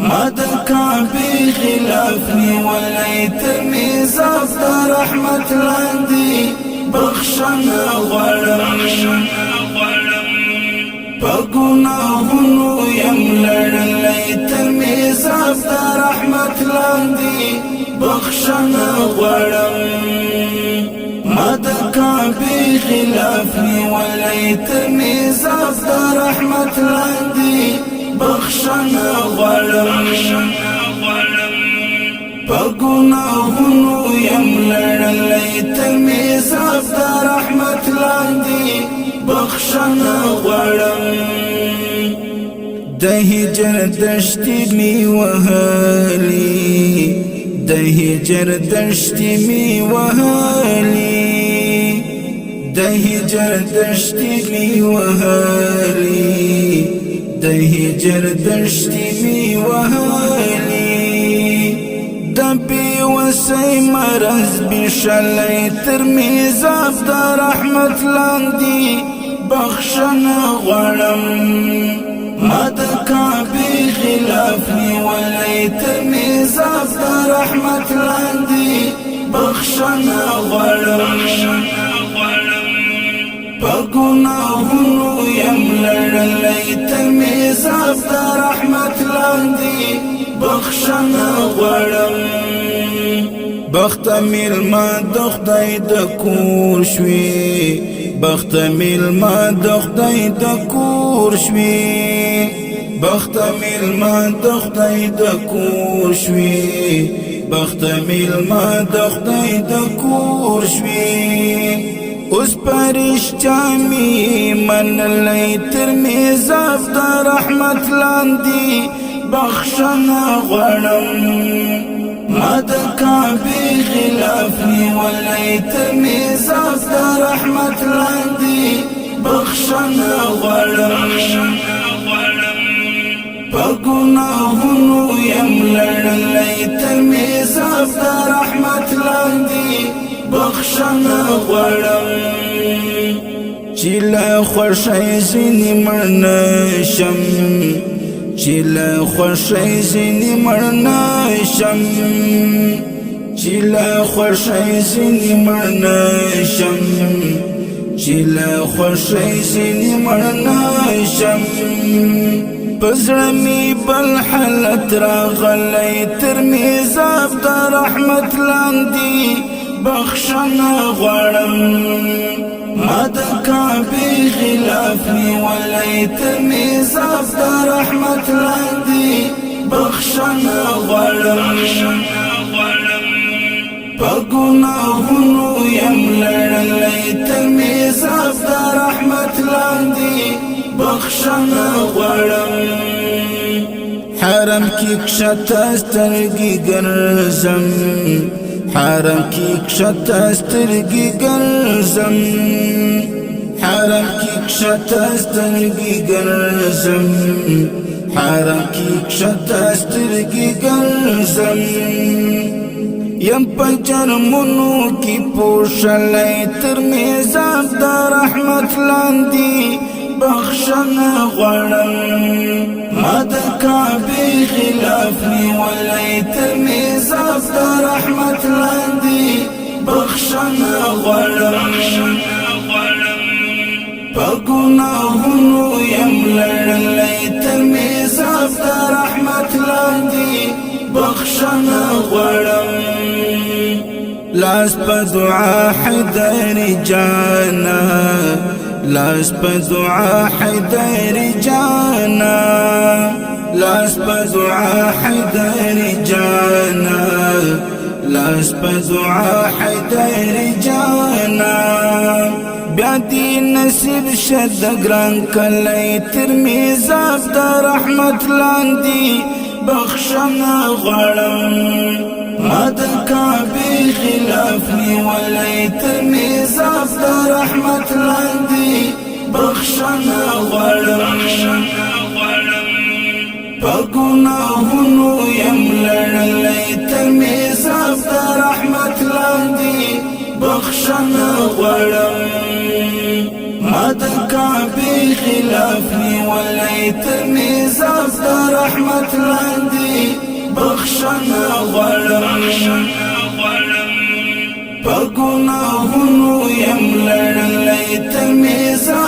ما د کعبې خلاف نیولی تر میزاب د رحمت لاندې بخښنه غواړم په ګناهونو یم لړلی تر میزاب د رحمت لاندې بخښنه غواړم ما د کعبې خلاف نیولی تر میزاب د رحمت لاندې بخښنه غواړم په ګناهونو یم لړلی تر میزاب د رحمت لاندې بخښنه غواړم د هجر دشتې مې وهلي د هجر دشتې مې وهلي د هجر دشتې مې وهلي د هجر دشتې مې وهلي د بېوسۍ مرض بېشلی تر میزاب د رحمت لاندې بخښنه غواړم ما د کعبې خلاف نیولی تر میزاب د رحمت لاندې بخښنه غواړم په ګناهونو یم لړلی تر میزاب د رحمت لاندې بخښنه غواړم بخته میلمه د خدای د کور شوې بخته میلمه د خدای د کور شوې بخته میلمه د خدای د کور شوې بخته میلمه د خدای د کور شوې اوس پرشتیا مې منلی تر میزاب د رحمت لاندې بخښنه غواړم ما د کعبې خلاف نیولی تر میزاب د رحمت لاندې بخښنه غواړم په ګناهونو یم لړلی تر میزاب د رحمت لاندې بخښنه غواړم چې له خوښۍ ځینې مړ نشم چې له خوښۍ ځینې مړ نشم چې له خوښۍ ځینې مړ نشم چې له خوښۍ ځینې مړ نشم په زړه مې بل حالت راغلی تر میزاب د رحمت لاندې بخښنه غواړم ما د کعبې خلاف نیولی تر میزاب د رحمت لاندې بخښنه غواړم په ګناهونو یم لړلی تر میزاب د رحمت لاندې بخښنه غواړم حرم کې کښته سترګې ګرځم حرم کې کښته سترګې ګرځم حرم کې کښته سترګې ګرځم حرم کې کښته سترګې ګرځم یم په جرمونو کې پوښلی تر میزاب د رحمت لاندې بخښنه غواړم ما د کعبې خلاف نیولی تر میزاب د رحمت لاندې بخښنه غواړم په ګناهونو یم لړلی تر میزاب د رحمت لاندې بخښنه غواړم لاس په دعا حیدر جانا لاس په دعا حیدر جانا لاس په دعا حیدر جانا لاس په دعا حیدر جانا بیا دې نصیب شه د ګران کلی تر میزاب د رحمت لاندې بخښنه غواړم ما د کعبې خلاف نیولی تر میزاب د رحمت لاندې بخښنه غواړم په ګناهونو یم لړلی تر میزاب د رحمت لاندې بخښنه غواړم ما د کعبې خلاف نیولی تمیزاب در رحمت لاندی بخشنا غړم په ګناهونو یم لړلی تمیزاب